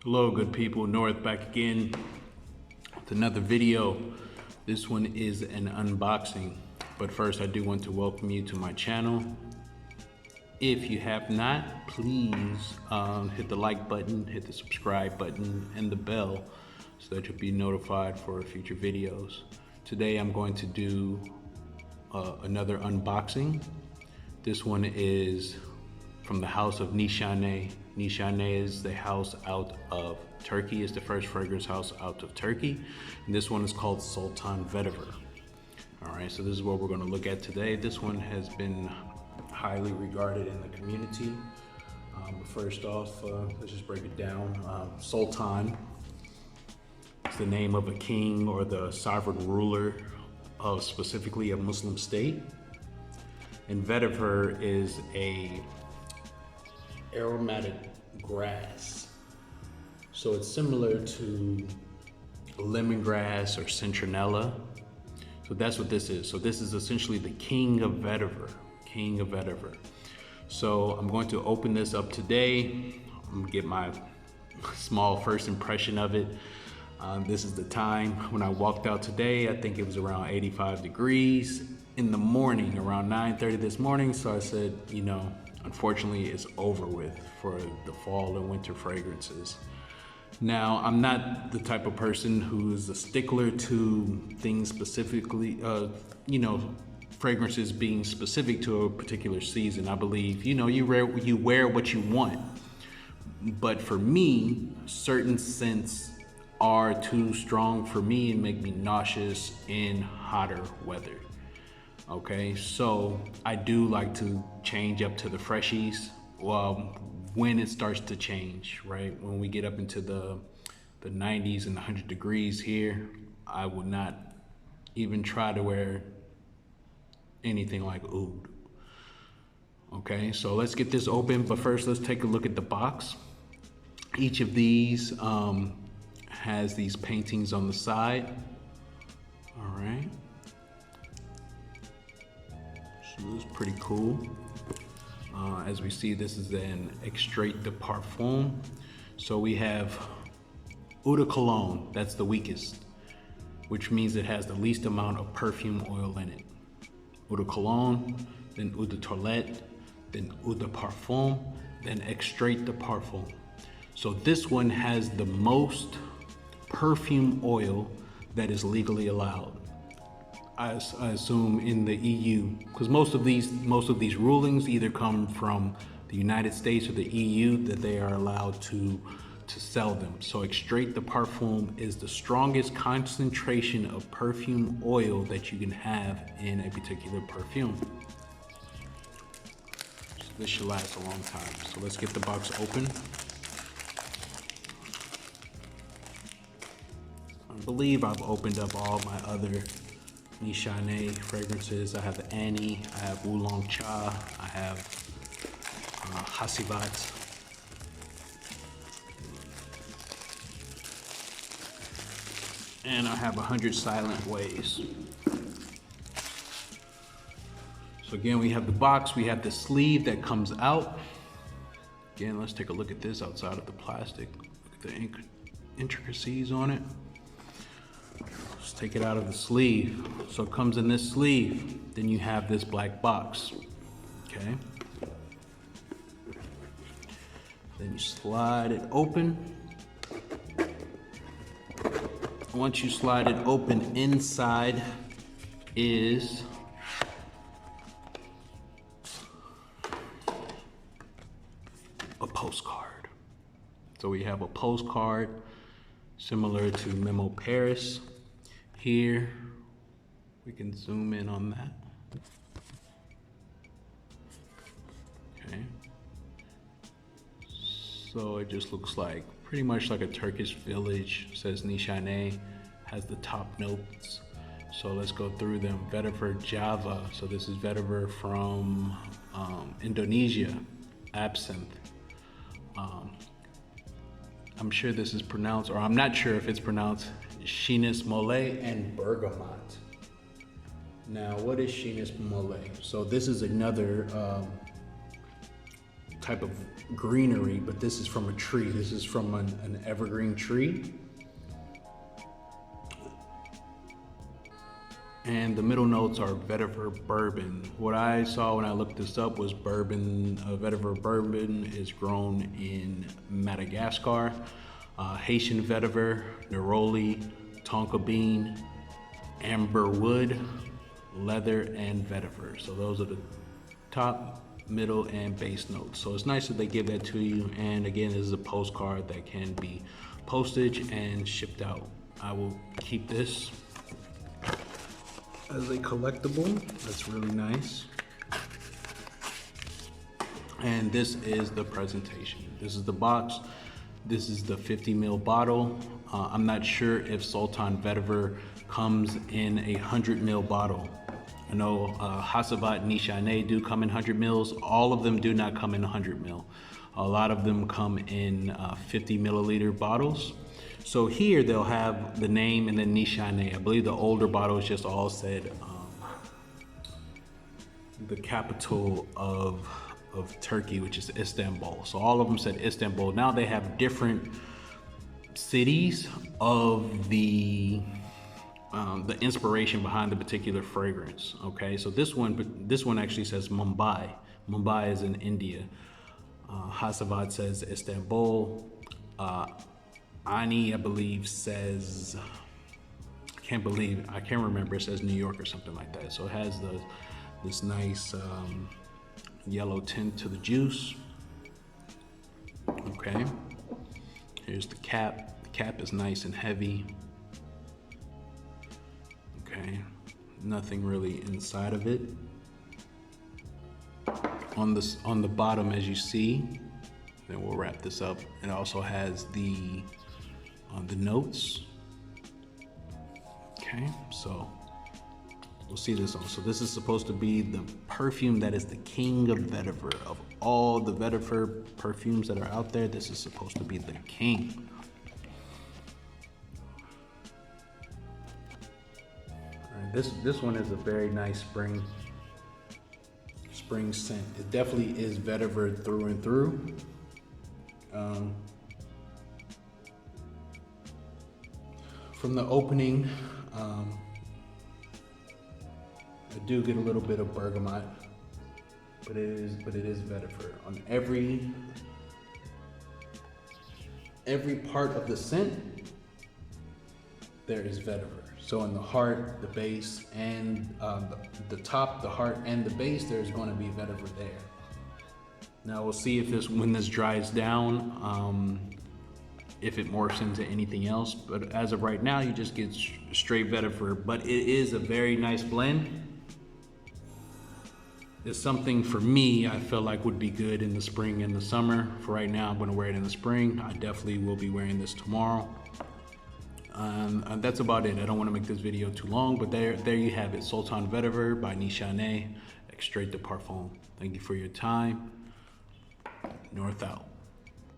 Hello good people, North back again with another video. This one is an unboxing, but first I do want to welcome you to my channel. If you have not, please hit the like button, hit the subscribe button and the bell so that you'll be notified for future videos. Today I'm going to do another unboxing. This one is from the house of Nishane. Nishane is the house out of Turkey. It's the first fragrance house out of Turkey. And this one is called Sultan Vetiver. All right, so this is what we're gonna look at today. This one has been highly regarded in the community. But first off, let's just break it down. Sultan is the name of a king or the sovereign ruler of specifically a Muslim state. And vetiver is a aromatic grass. So it's similar to lemongrass or citronella. So that's what this is. So this is essentially the king of vetiver, king of vetiver. So I'm going to open this up today. I'm gonna get my small first impression of it. This is the time when I walked out today. I think it was around 85 degrees in the morning, around 9:30 this morning. So I said, you know, unfortunately, it's over with for the fall and winter fragrances. Now, I'm not the type of person who's a stickler to things specifically, fragrances being specific to a particular season. I believe, you wear what you want. But for me, certain scents are too strong for me and make me nauseous in hotter weather. Okay, so I do like to change up to the freshies when it starts to change, right? When we get up into the 90s and 100 degrees here, I would not even try to wear anything like oud. Okay, so let's get this open, but first let's take a look at the box. Each of these has these paintings on the side. All right. So this is pretty cool. As we see, this is an extrait de parfum. So we have eau de cologne, that's the weakest, which means it has the least amount of perfume oil in it. Eau de cologne, then eau de toilette, then eau de parfum, then extrait de parfum. So this one has the most perfume oil that is legally allowed. I assume in the EU, because most of these rulings either come from the United States or the EU that they are allowed to sell them. So extrait de parfum is the strongest concentration of perfume oil that you can have in a particular perfume. So this should last a long time. So let's get the box open. I believe I've opened up all my other Nishane fragrances. I have Annie, I have Oolong Cha, I have Hasivat. And I have 100 Silent Ways. So again, we have the box, we have the sleeve that comes out. Again, let's take a look at this outside of the plastic. Look at the intricacies on it. Let's take it out of the sleeve. So it comes in this sleeve. Then you have this black box, okay? Then you slide it open. Once you slide it open, inside is a postcard. So we have a postcard similar to Memo Paris. Here, we can zoom in on that. Okay. So it just looks like, pretty much like a Turkish village. It says Nishane, has the top notes. So let's go through them. Vetiver Java, so this is vetiver from Indonesia. Absinthe. I'm sure this is pronounced, or I'm not sure if it's pronounced, Chinese Mole and Bergamot. Now, what is Chinese Mole? So this is another type of greenery, but this is from a tree. This is from an evergreen tree. And the middle notes are vetiver bourbon. What I saw when I looked this up was bourbon, vetiver bourbon is grown in Madagascar, Haitian vetiver, neroli, tonka bean, amber wood, leather, and vetiver. So those are the top, middle, and base notes. So it's nice that they give that to you. And again, this is a postcard that can be postage and shipped out. I will keep this as a collectible. That's really nice. And this is the presentation. This is the box. This is the 50 ml bottle. I'm not sure if Sultan Vetiver comes in a 100 ml bottle. I know Hasavat, Nishane do come in 100 mils. All of them do not come in 100 ml. A lot of them come in 50 milliliter bottles. So here they'll have the name and then Nishane. I believe the older bottles just all said the capital of Turkey, which is Istanbul. So all of them said Istanbul. Now they have different cities of the inspiration behind the particular fragrance. Okay, so this one actually says Mumbai. Mumbai is in India. Hasavat says Istanbul. Ani, I believe, says, I can't remember, it says New York or something like that. So it has this nice yellow tint to the juice. Okay, here's the cap. The cap is nice and heavy. Okay, nothing really inside of it. On the bottom, as you see, then we'll wrap this up. It also has the notes. Okay, so we'll see this on. So this is supposed to be the perfume that is the king of vetiver. Of all the vetiver perfumes that are out there, this is supposed to be the king. All right, this one is a very nice spring scent. It definitely is vetiver through and through. From the opening, I do get a little bit of bergamot, but it is vetiver. On every part of the scent, there is vetiver. So in the heart, the base, and the top, the heart, and the base, there's going to be vetiver there. Now we'll see if when this dries down, if it morphs into anything else. But as of right now, you just get straight vetiver. But it is a very nice blend. It's something for me I feel like would be good in the spring and the summer. For right now, I'm going to wear it in the spring. I definitely will be wearing this tomorrow. That's about it. I don't want to make this video too long, but there you have it. Sultan Vetiver by Nishane, Extrait de Parfum. Thank you for your time. North out.